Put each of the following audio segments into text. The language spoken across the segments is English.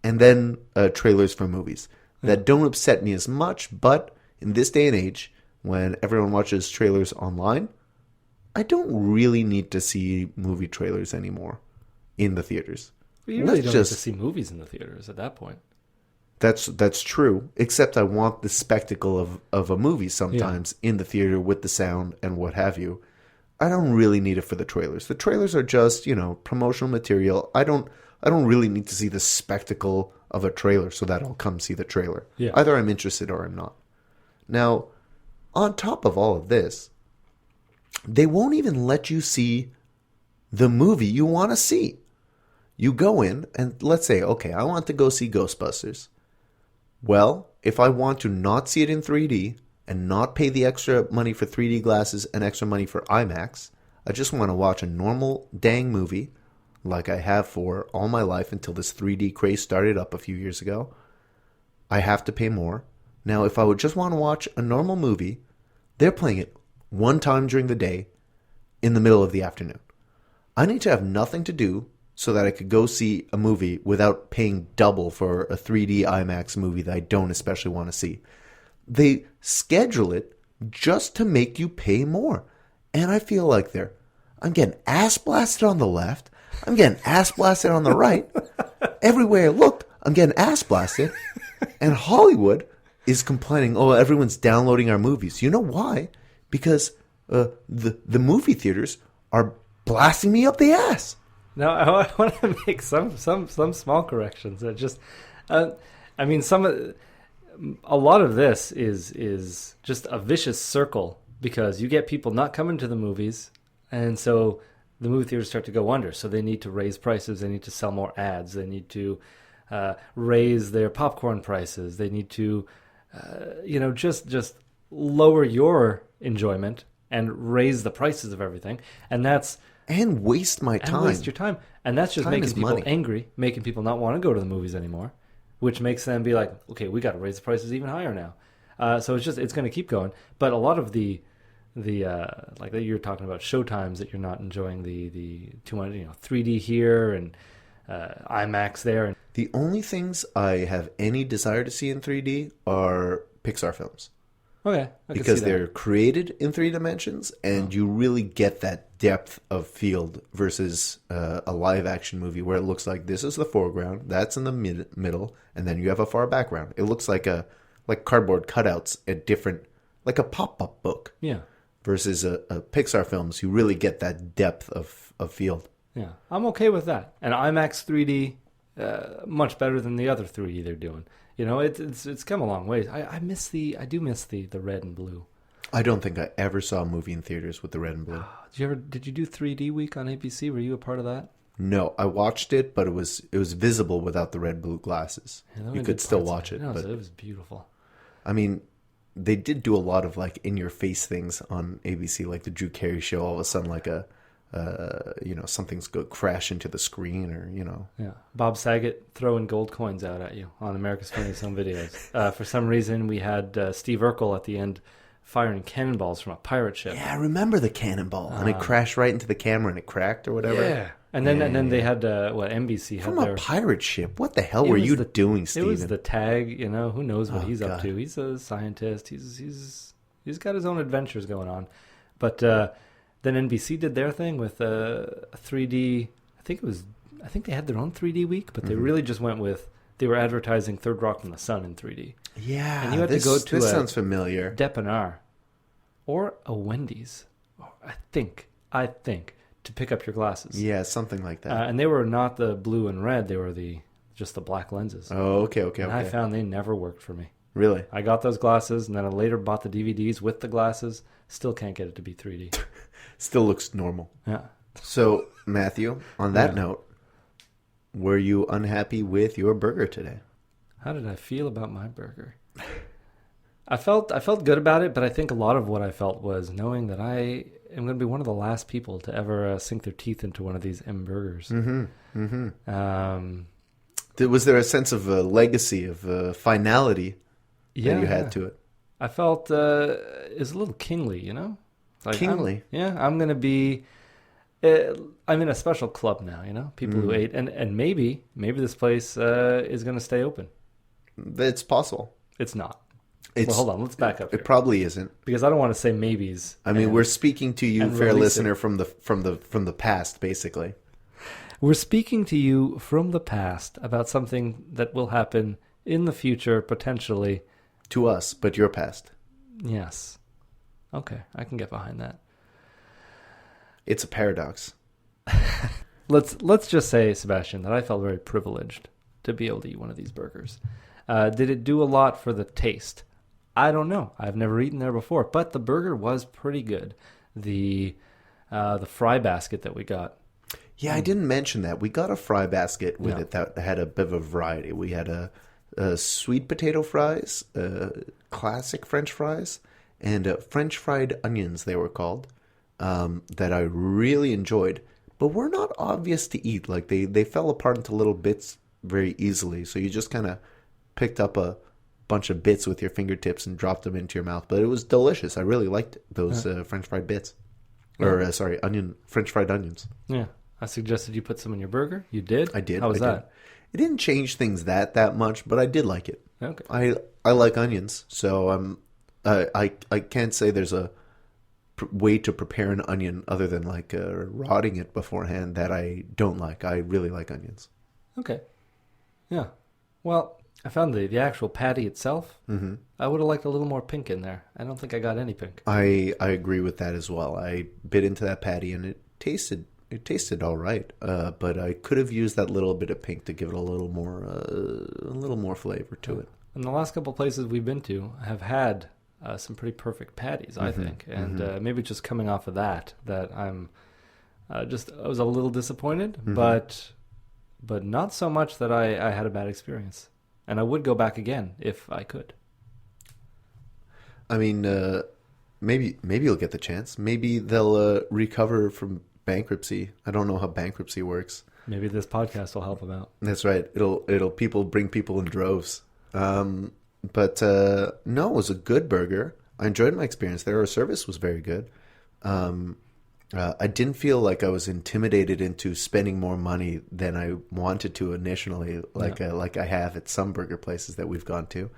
and then trailers for movies that don't upset me as much. But in this day and age, when everyone watches trailers online, I don't really need to see movie trailers anymore in the theaters. But you really don't need to see movies in the theaters at that point. That's true, except I want the spectacle of a movie sometimes in the theater with the sound and what have you. I don't really need it for the trailers. The trailers are just, promotional material. I don't really need to see the spectacle of a trailer so that I'll come see the trailer. Yeah. Either I'm interested or I'm not. Now, on top of all of this, they won't even let you see the movie you want to see. You go in and let's say, okay, I want to go see Ghostbusters. Well, if I want to not see it in 3D and not pay the extra money for 3D glasses and extra money for IMAX, I just want to watch a normal dang movie like I have for all my life until this 3D craze started up a few years ago. I have to pay more. Now, if I would just want to watch a normal movie, they're playing it one time during the day in the middle of the afternoon. I need to have nothing to do so that I could go see a movie without paying double for a 3D IMAX movie that I don't especially want to see. They schedule it just to make you pay more. And I feel like I'm getting ass blasted on the left. I'm getting ass blasted on the right. Everywhere I look, I'm getting ass blasted. And Hollywood is complaining, oh, everyone's downloading our movies. You know why? Because the movie theaters are blasting me up the ass. Now, I want to make some small corrections. A lot of this is just a vicious circle because you get people not coming to the movies, and so the movie theaters start to go under. So they need to raise prices. They need to sell more ads. They need to raise their popcorn prices. They need to, just lower your enjoyment and raise the prices of everything, and waste my time. And waste your time. And that's just making people angry, making people not want to go to the movies anymore, which makes them be like, okay, we got to raise the prices even higher now. So it's going to keep going. But a lot of the like that you're talking about showtimes that you're not enjoying the 3D here and IMAX there. The only things I have any desire to see in 3D are Pixar films. Okay. Because they're created in 3 dimensions, and you really get that depth of field versus a live action movie where it looks like this is the foreground, that's in the middle, and then you have a far background. It looks like cardboard cutouts at different, like a pop-up book. Yeah. Versus a Pixar films, you really get that depth of field. Yeah, I'm okay with that. And IMAX 3D, much better than the other 3D they're doing. It's come a long way. I do miss the red and blue. I don't think I ever saw a movie in theaters with the red and blue. Did you do 3D week on ABC? Were you a part of that? No, I watched it, but it was visible without the red blue glasses. Yeah, you could still watch it. But it was beautiful. I mean, they did do a lot of in your face things on ABC, like the Drew Carey show. All of a sudden, something's go crash into the screen, or Yeah, Bob Saget throwing gold coins out at you on America's Funniest Home Videos. For some reason, we had Steve Urkel at the end firing cannonballs from a pirate ship. Yeah, I remember the cannonball, and it crashed right into the camera, and it cracked or whatever. Yeah, and then they had NBC had from a pirate ship. What the hell were you doing, Steven? It was the tag. Who knows what he's up to? He's a scientist. He's got his own adventures going on, but. Then NBC did their thing with a 3D. I think they had their own 3D week, but they really just went with. They were advertising Third Rock from the Sun in 3D. Yeah, and you had to go to this sounds familiar. Depanneur, or a Wendy's. I think to pick up your glasses. Yeah, something like that. And they were not the blue and red; they were just the black lenses. Oh, okay. And I found they never worked for me. Really? I got those glasses, and then I later bought the DVDs with the glasses. Still can't get it to be 3D. Still looks normal. Yeah. So, Matthew, on that note, were you unhappy with your burger today? How did I feel about my burger? I felt good about it, but I think a lot of what I felt was knowing that I am going to be one of the last people to ever sink their teeth into one of these burgers. Mm-hmm. Mm-hmm. Was there a sense of a legacy, of finality that you had to it? I felt it was a little kingly, Kingly? I'm going to be... I'm in a special club now, you know, people who ate, and maybe this place is going to stay open. It's possible. It's not. It's, Well, hold on, let's back up here. It probably isn't. Because I don't want to say maybes. I mean, we're speaking to you, fair listener, it. from the past, basically. We're speaking to you from the past about something that will happen in the future, potentially. To us, but your past. Yes. Okay, I can get behind that. It's a paradox. Let's just say, Sebastian, that I felt very privileged to be able to eat one of these burgers. Did it do a lot for the taste? I don't know. I've never eaten there before, but the burger was pretty good. The fry basket that we got. Yeah, I didn't mention that. We got a fry basket with Yeah. it that had a bit of a variety. We had a sweet potato fries, classic French fries, and French fried onions, they were called, that I really enjoyed. But were not obvious to eat. Like, they fell apart into little bits very easily. So you just kind of picked up a bunch of bits with your fingertips and dropped them into your mouth. But it was delicious. I really liked those French fried bits. Or, French fried onions. Yeah. I suggested you put some in your burger. You did? I did. How was that? It didn't change things that much, but I did like it. Okay. I like onions, so I can't say there's a way to prepare an onion other than like rotting it beforehand that I don't like. I really like onions. Okay. Yeah. Well, I found the actual patty itself. Mm-hmm. I would have liked a little more pink in there. I don't think I got any pink. I agree with that as well. I bit into that patty and it tasted all right, but I could have used that little bit of pink to give it a little more flavor to it. And the last couple of places we've been to have had some pretty perfect patties, I think, and maybe just coming off of that I'm I was a little disappointed, but not so much that I had a bad experience, and I would go back again if I could. I mean, maybe you'll get the chance. Maybe they'll recover from bankruptcy. I don't know how bankruptcy works. Maybe this podcast will help them out. That's right. It'll bring people in droves. But no, it was a good burger. I enjoyed my experience there. Our service was very good. I didn't feel like I was intimidated into spending more money than I wanted to initially, like I have at some burger places that we've gone to.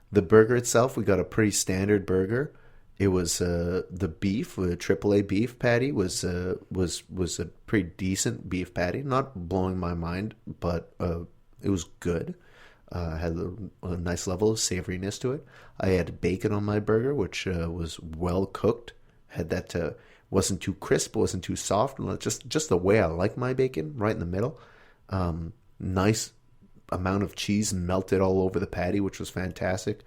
The burger itself, we got a pretty standard burger. It was the beef, the AAA beef patty was a pretty decent beef patty. Not blowing my mind, but it was good. Had a nice level of savoriness to it. I had bacon on my burger, which was well cooked. Had that wasn't too crisp, wasn't too soft. Just the way I like my bacon, right in the middle. Nice amount of cheese melted all over the patty, which was fantastic.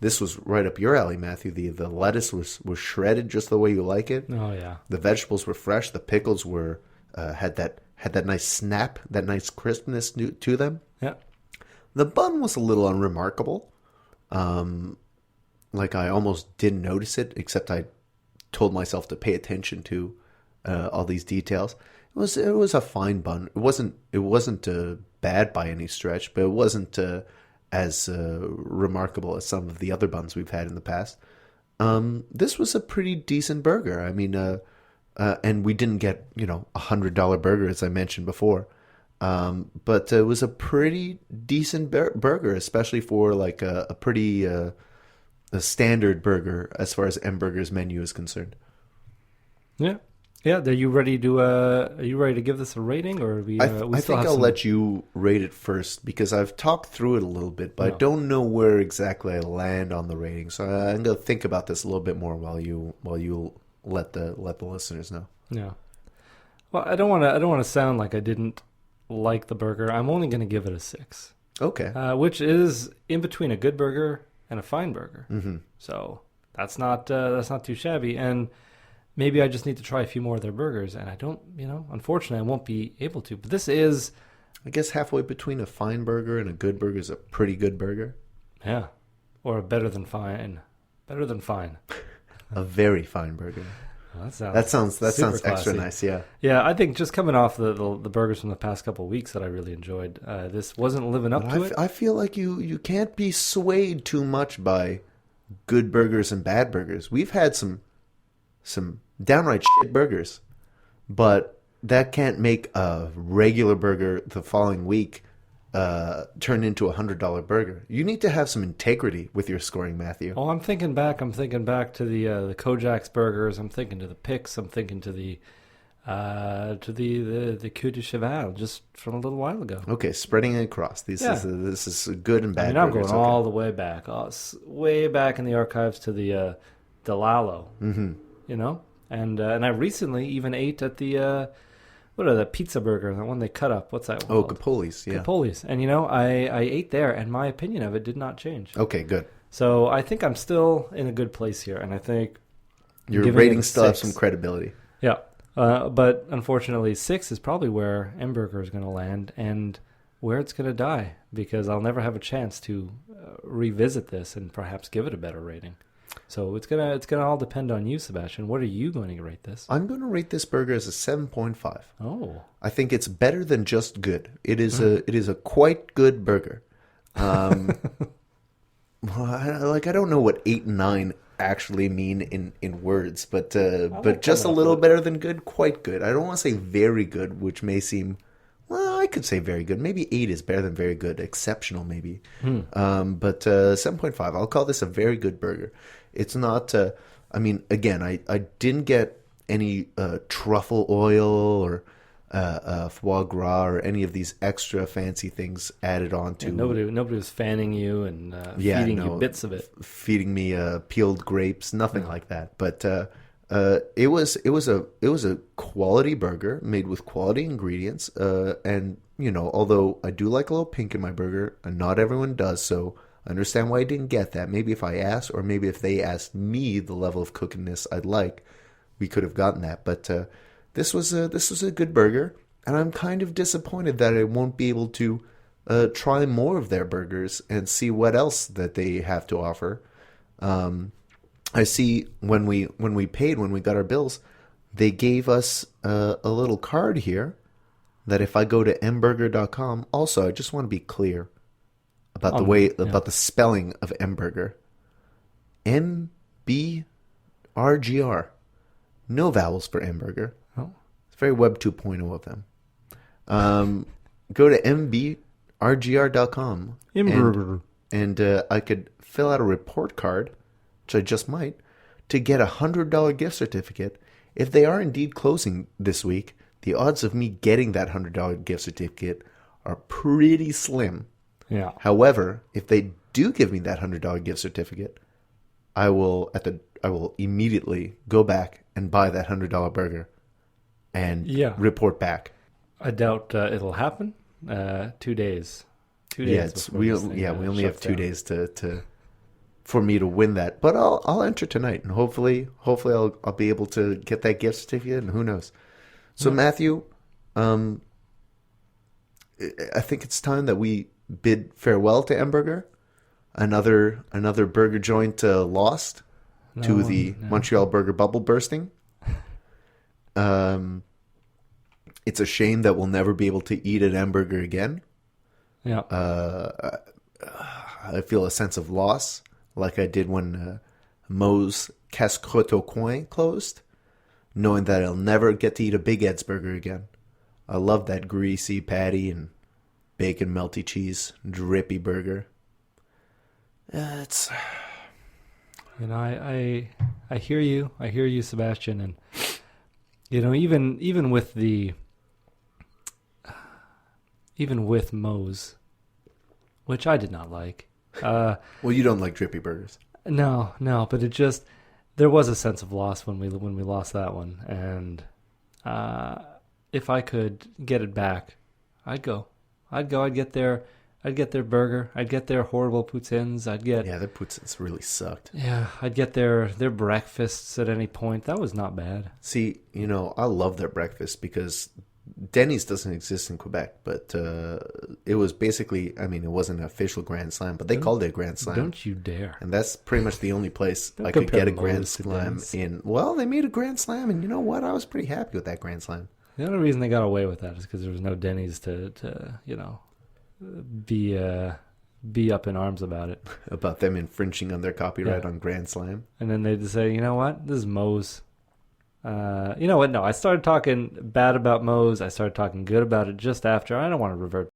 This was right up your alley, Matthew. The lettuce was shredded just the way you like it. Oh yeah. The vegetables were fresh. The pickles were had that nice snap, that nice crispness to them. Yeah. The bun was a little unremarkable. Like I almost didn't notice it, except I told myself to pay attention to all these details. It was a fine bun. It wasn't bad by any stretch, but it wasn't as remarkable as some of the other buns we've had in the past. This was a pretty decent burger. I mean, and we didn't get $100 burger as I mentioned before, but it was a pretty decent burger, especially for like a pretty a standard burger as far as M Burger's menu is concerned. Yeah. Yeah, are you ready to give this a rating, or we? I think I'll let you rate it first because I've talked through it a little bit, but I don't know where exactly I land on the rating. So I'm going to think about this a little bit more while you let the listeners know. Yeah. Well, I don't want to sound like I didn't like the burger. I'm only going to give it a 6. Okay. Which is in between a good burger and a fine burger. Mm-hmm. So that's not too shabby. And maybe I just need to try a few more of their burgers, and I don't, unfortunately, I won't be able to. But this is, I guess, halfway between a fine burger and a good burger is a pretty good burger. Yeah, or a better than fine. A very fine burger. Well, that sounds extra classy. nice. Yeah. Yeah, I think just coming off the burgers from the past couple of weeks that I really enjoyed, this wasn't living up to it. I feel like you can't be swayed too much by good burgers and bad burgers. We've had some downright shit burgers. But that can't make a regular burger the following week turn into $100 burger. You need to have some integrity with your scoring, Matthew. Oh, I'm thinking back to the Kojak's burgers. I'm thinking to the Picks. I'm thinking to the Queue de Cheval just from a little while ago. Okay, spreading it across. This is good and bad. I'm burgers. going all the way back, way back in the archives to the Delalo. Mm-hmm. You know, and I recently even ate at the what are the pizza burger, the one they cut up? What's that one? Oh, called? Capoli's. Yeah, Capoli's. And I ate there, and my opinion of it did not change. Okay, good. So I think I'm still in a good place here, and I think your ratings still have some credibility. Yeah. But unfortunately, 6 is probably where M Burger is going to land and where it's going to die, because I'll never have a chance to revisit this and perhaps give it a better rating. So it's gonna all depend on you, Sebastian. What are you going to rate this? I'm going to rate this burger as a 7.5. Oh, I think it's better than just good. It is a quite good burger. Well, I don't know what 8 and 9 actually mean in words, but just a little better than good, quite good. I don't want to say very good, which may seem, well, I could say very good. Maybe 8 is better than very good, exceptional maybe. But 7.5, I'll call this a very good burger. It's not, I mean, again, I didn't get any truffle oil or foie gras or any of these extra fancy things added on to. And nobody was fanning you and feeding you bits of it. Feeding me peeled grapes, nothing like that. But it was a quality burger made with quality ingredients. And you know, although I do like a little pink in my burger, and not everyone does, so I understand why I didn't get that. Maybe if I asked, or maybe if they asked me the level of cookiness I'd like, we could have gotten that. But this was a good burger, and I'm kind of disappointed that I won't be able to try more of their burgers and see what else that they have to offer. I see when we got our bills, they gave us a little card here that if I go to mburger.com, also I just want to be clear about about the spelling of mburger. MBRGR. No vowels for mburger. Oh. It's very Web 2.0 of them. Go to mbrgr.com and I could fill out a report card, which I just might, to get a $100 gift certificate. If they are indeed closing this week, the odds of me getting that $100 gift certificate are pretty slim. Yeah. However, if they do give me that $100 gift certificate, I will immediately go back and buy that $100 burger and report back. I doubt it'll happen. 2 days. 2 days. We only have 2 days to for me to win that. But I'll enter tonight, and hopefully I'll be able to get that gift certificate, and who knows. So Matthew, I think it's time that we bid farewell to M Burger. Another burger joint lost to the Montreal burger bubble bursting. It's a shame that we'll never be able to eat at M Burger again. Yeah. I feel a sense of loss, like I did when Moe's Casse-Croûte au Coin closed, knowing that I'll never get to eat a Big Ed's burger again. I love that greasy patty and bacon melty cheese drippy burger. It's, you know, I hear you. I hear you, Sebastian, and you know, even with Moe's, which I did not like. Well, you don't like drippy burgers. No, but it just, there was a sense of loss when we lost that one, and if I could get it back, I'd go. I'd get their burger. I'd get their horrible poutines. Their poutines really sucked. Yeah, I'd get their breakfasts at any point. That was not bad. See, you know, I love their breakfast because Denny's doesn't exist in Quebec, but it was basically, I mean, it wasn't an official Grand Slam, but they called it a Grand Slam. Don't you dare. And that's pretty much the only place I could get a Grand Slam in. Well, they made a Grand Slam, and you know what? I was pretty happy with that Grand Slam. The only reason they got away with that is because there was no Denny's to you know, be up in arms about it. About them infringing on their copyright on Grand Slam. And then they'd say, you know what? This is Moe's. You know what? No, I started talking bad about Moe's. I started talking good about it just after. I don't want to revert